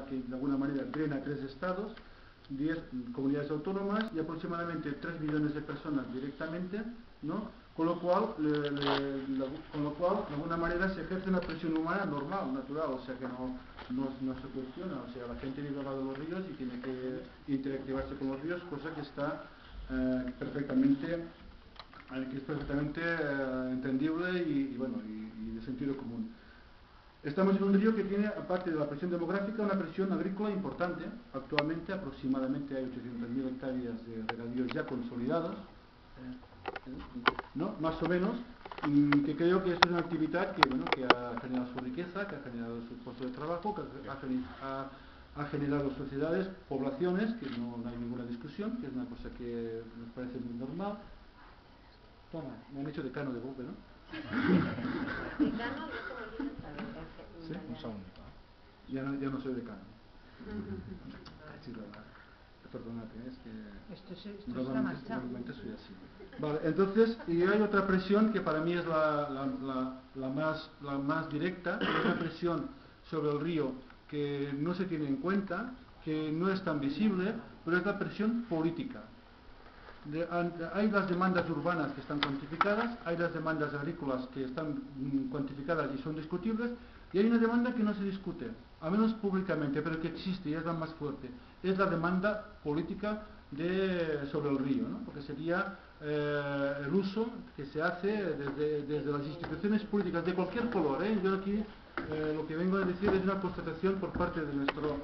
que de alguna manera drena 3 estados, 10 comunidades autónomas y aproximadamente 3 millones de personas directamente, ¿no? Con lo cual, de alguna manera se ejerce una presión humana normal, natural, o sea que no se cuestiona, o sea, la gente vive al lado de los ríos y tiene que interactivarse con los ríos, cosa que está perfectamente entendible y de sentido común. Estamos en un río que tiene, aparte de la presión demográfica, una presión agrícola importante. Actualmente aproximadamente hay 800.000 hectáreas de regadíos ya consolidados, ¿no? Más o menos, que creo que esto es una actividad que ha generado su riqueza, que ha generado su puesto de trabajo, que ha generado sociedades, poblaciones, que no hay ninguna discusión, que es una cosa que nos parece muy normal. Toma, me han hecho decano de golpe, ¿no? Decano, ¿Sí? Un segundo. Ya no soy decano. Perdónate, es que normalmente soy así. Vale, entonces, y hay otra presión que para mí es la más directa, que es la presión sobre el río que no se tiene en cuenta, que no es tan visible, pero es la presión política. Hay las demandas urbanas que están cuantificadas, hay las demandas agrícolas que están cuantificadas y son discutibles, y hay una demanda que no se discute, al menos públicamente, pero que existe y es la más fuerte. Es la demanda política sobre el río, ¿no? Porque sería el uso que se hace desde las instituciones políticas de cualquier color. Yo aquí lo que vengo a decir es una constatación por parte de nuestro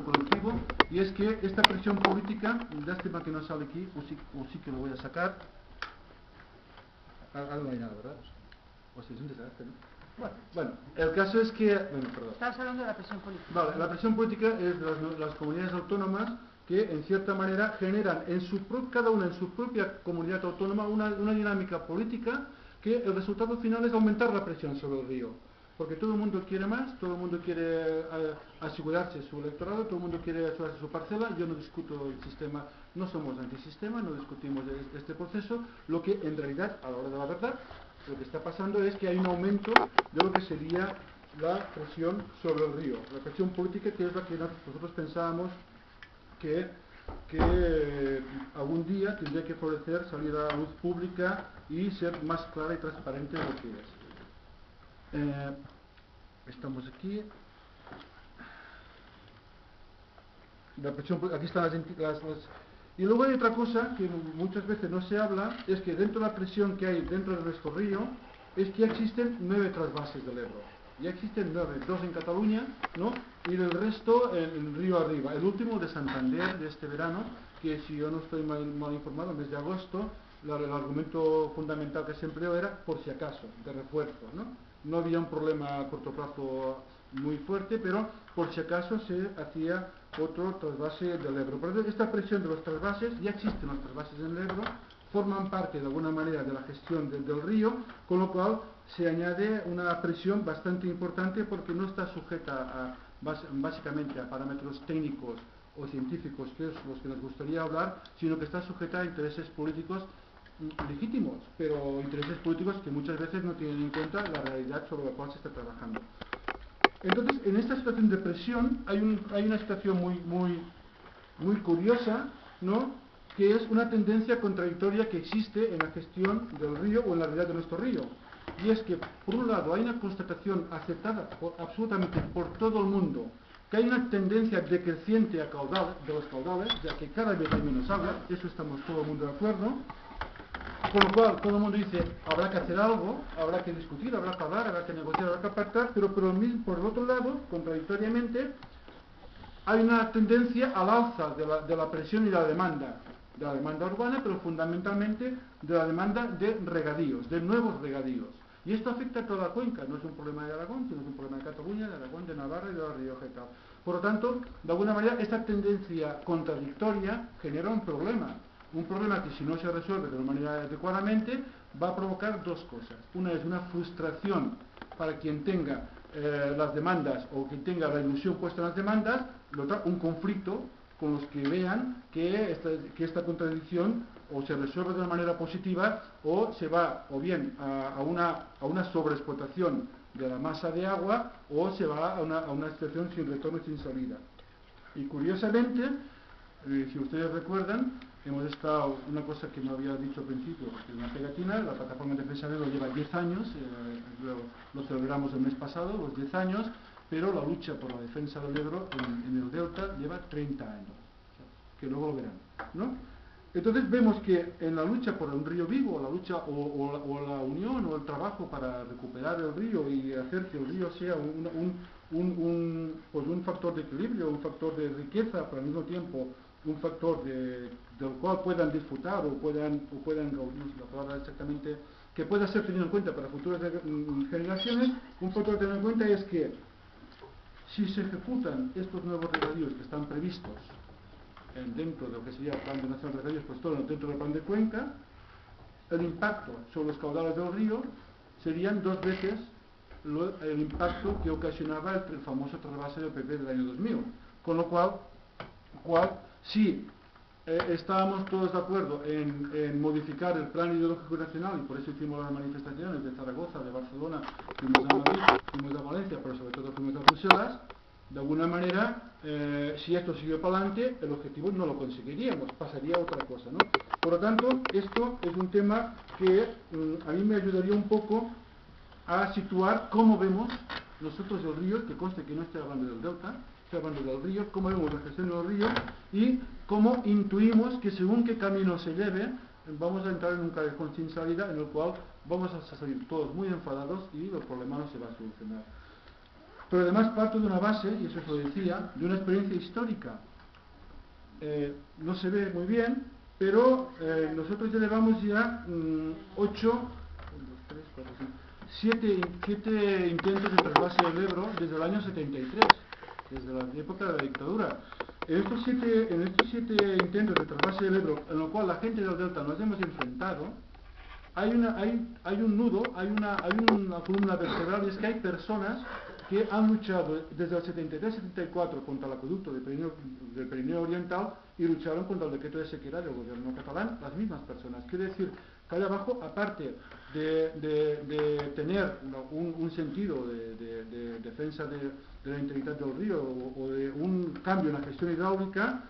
colectivo, y es que esta presión política, lástima que no sale aquí, o sí que lo voy a sacar. Ahora no hay nada, ¿verdad? O si es un desastre, ¿no? Bueno, el caso es que... perdón. Estabas hablando de la presión política. Vale, la presión política es de las comunidades autónomas que, en cierta manera, generan cada una en su propia comunidad autónoma una dinámica política que el resultado final es aumentar la presión sobre el río. Porque todo el mundo quiere más, todo el mundo quiere asegurarse su electorado, todo el mundo quiere asegurarse su parcela. Yo no discuto el sistema, no somos antisistema, no discutimos este proceso. Lo que en realidad, a la hora de la verdad, lo que está pasando es que hay un aumento de lo que sería la presión sobre el río. La presión política, que es la que nosotros pensábamos que algún día tendría que florecer, salir a la luz pública y ser más clara y transparente de lo que es. Estamos aquí. La presión, aquí están las. Y luego hay otra cosa que muchas veces no se habla, es que dentro de la presión que hay dentro de nuestro río, es que ya existen 9 trasvases del Ebro. Ya existen 9, 2 en Cataluña, ¿no? Y el resto en río arriba. El último de Santander de este verano, que si yo no estoy mal informado, el mes de agosto, el argumento fundamental que se empleó era por si acaso, de refuerzo, ¿no? No había un problema a corto plazo muy fuerte, pero por si acaso se hacía otro trasvase del Ebro. Por eso esta presión de los trasvases, ya existen los trasvases en el Ebro, forman parte de alguna manera de la gestión del río, con lo cual se añade una presión bastante importante porque no está sujeta básicamente a parámetros técnicos o científicos, que es los que nos gustaría hablar, sino que está sujeta a intereses políticos legítimos, pero intereses políticos que muchas veces no tienen en cuenta la realidad sobre la cual se está trabajando. Entonces, en esta situación de presión hay una situación muy curiosa, ¿no? Que es una tendencia contradictoria que existe en la gestión del río o en la realidad de nuestro río. Y es que, por un lado, hay una constatación aceptada absolutamente por todo el mundo, que hay una tendencia decreciente de los caudales, ya que cada vez hay menos agua, eso estamos todo el mundo de acuerdo. Con lo cual, todo el mundo dice, habrá que hacer algo, habrá que discutir, habrá que hablar, habrá que negociar, habrá que pactar, pero por el otro lado, contradictoriamente, hay una tendencia al alza de la presión y la demanda, de la demanda urbana, pero fundamentalmente de la demanda de regadíos, de nuevos regadíos. Y esto afecta a toda la cuenca, no es un problema de Aragón, sino es un problema de Cataluña, de Aragón, de Navarra y de La Rioja y tal. Por lo tanto, de alguna manera, esta tendencia contradictoria genera un problema que si no se resuelve de una manera adecuadamente va a provocar dos cosas. Una es una frustración para quien tenga las demandas o quien tenga la ilusión puesta en las demandas, un conflicto con los que vean que esta contradicción o se resuelve de una manera positiva o se va o bien a una sobreexplotación de la masa de agua o se va a una situación sin retorno y sin salida. Y curiosamente, si ustedes recuerdan, hemos estado, una cosa que me había dicho al principio, que es una pegatina, la Plataforma de Defensa del Ebro lleva 10 años, lo celebramos el mes pasado, los 10 años, pero la lucha por la defensa del Ebro en el Delta lleva 30 años, que luego lo verán, ¿no? Entonces vemos que en la lucha por un río vivo, la lucha o la unión o el trabajo para recuperar el río y hacer que el río sea pues un factor de equilibrio, un factor de riqueza, pero al mismo tiempo un factor del cual puedan disfrutar o puedan no sé la palabra exactamente, que pueda ser tenido en cuenta para futuras generaciones, un factor a tener en cuenta es que si se ejecutan estos nuevos regadíos que están previstos dentro de lo que sería el Plan de Nacional de Regadíos, pues todo dentro del plan de Cuenca, el impacto sobre los caudales del río serían 2 veces el impacto que ocasionaba el famoso trasvase del PP del año 2000. Con lo cual si estábamos todos de acuerdo en modificar el plan ideológico nacional, y por eso hicimos las manifestaciones de Zaragoza, de Barcelona, fuimos a Madrid, fuimos a Valencia, pero sobre todo fuimos a Bruselas, de alguna manera, si esto siguió para adelante, el objetivo no lo conseguiríamos, pasaría a otra cosa, ¿no? Por lo tanto, esto es un tema que a mí me ayudaría un poco a situar cómo vemos nosotros el río, que conste que no estoy hablando del delta, estoy hablando del río, cómo vemos la gestión del río y cómo intuimos que según qué camino se lleve, vamos a entrar en un callejón sin salida en el cual vamos a salir todos muy enfadados y el problema no se va a solucionar. Pero además parto de una base, y eso os lo decía, de una experiencia histórica. No se ve muy bien, pero nosotros ya llevamos ya 7 intentos de trasvase del Ebro desde el año 73, desde la época de la dictadura. En estos 7 intentos de trasvase del Ebro, en lo cual la gente del Delta nos hemos enfrentado, hay un nudo, hay una columna vertebral, y es que hay personas que han luchado desde el 73-74 contra el acueducto del Pirineo Oriental y lucharon contra el decreto de sequía del gobierno catalán, las mismas personas. Quiere decir que ahí abajo, aparte de tener un sentido de defensa de la integridad del río o de un cambio en la gestión hidráulica,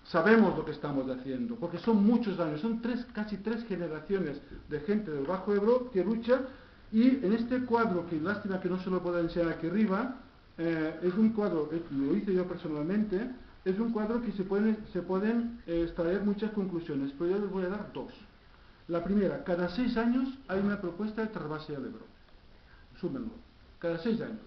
sabemos lo que estamos haciendo, porque son muchos años, son casi tres generaciones de gente del Bajo Ebro que lucha. Y en este cuadro, que lástima que no se lo pueda enseñar aquí arriba, es un cuadro, lo hice yo personalmente, es un cuadro que se pueden extraer muchas conclusiones, pero yo les voy a dar 2. La primera, cada 6 años hay una propuesta de trasvase del Ebro. Súmenlo, cada 6 años.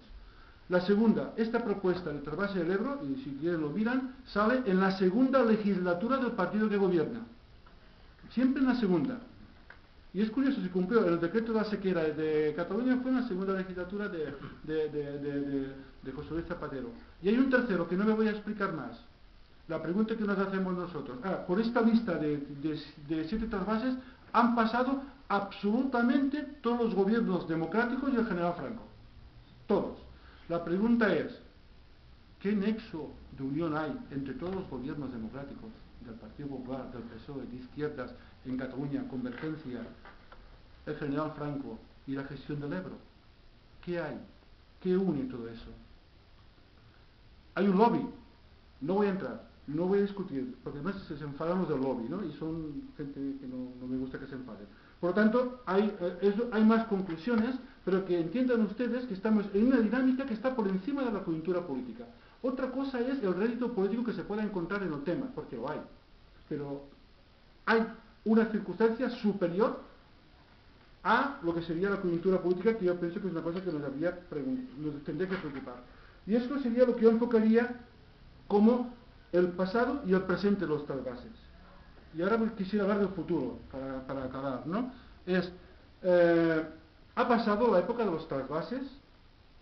La segunda, esta propuesta de trasvase del Ebro, y si quieren lo miran, sale en la segunda legislatura del partido que gobierna. Siempre en la segunda. Y es curioso, se cumplió el decreto de la sequera de Cataluña, fue en la segunda legislatura de José Luis Zapatero. Y hay un tercero que no me voy a explicar más. La pregunta que nos hacemos nosotros. Por esta lista de 7 trasvases han pasado absolutamente todos los gobiernos democráticos y el general Franco. Todos. La pregunta es, ¿qué nexo de unión hay entre todos los gobiernos democráticos, del Partido Popular, del PSOE, de izquierdas, en Cataluña, Convergencia, el general Franco y la gestión del Ebro? ¿Qué hay? ¿Qué une todo eso? Hay un lobby, no voy a entrar, no voy a discutir, porque además se enfadan los del lobby, ¿no? Y son gente que no me gusta que se enfaden. Por lo tanto, hay más conclusiones, pero que entiendan ustedes que estamos en una dinámica que está por encima de la coyuntura política. Otra cosa es el rédito político que se pueda encontrar en el tema, porque lo hay. Pero hay una circunstancia superior a lo que sería la coyuntura política, que yo pienso que es una cosa que nos tendría que preocupar. Y esto sería lo que yo enfocaría como el pasado y el presente de los trasvases. Y ahora quisiera hablar del futuro, para acabar, ¿no? Ha pasado la época de los trasvases,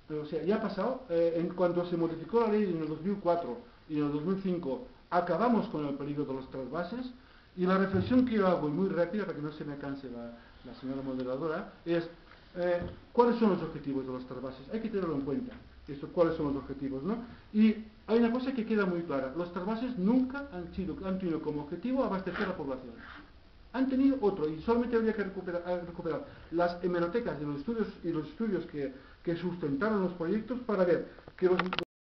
o sea, ya ha pasado, en cuanto se modificó la ley en el 2004 y en el 2005, acabamos con el peligro de los trasvases, y la reflexión que yo hago, y muy rápida, para que no se me canse la señora moderadora, es ¿cuáles son los objetivos de los trasvases? Hay que tenerlo en cuenta, cuáles son los objetivos, ¿no? Y hay una cosa que queda muy clara, los trasvases nunca han tenido como objetivo abastecer a la población. Han tenido otro, y solamente habría que recuperar las hemerotecas de los estudios y los estudios que sustentaron los proyectos para ver que los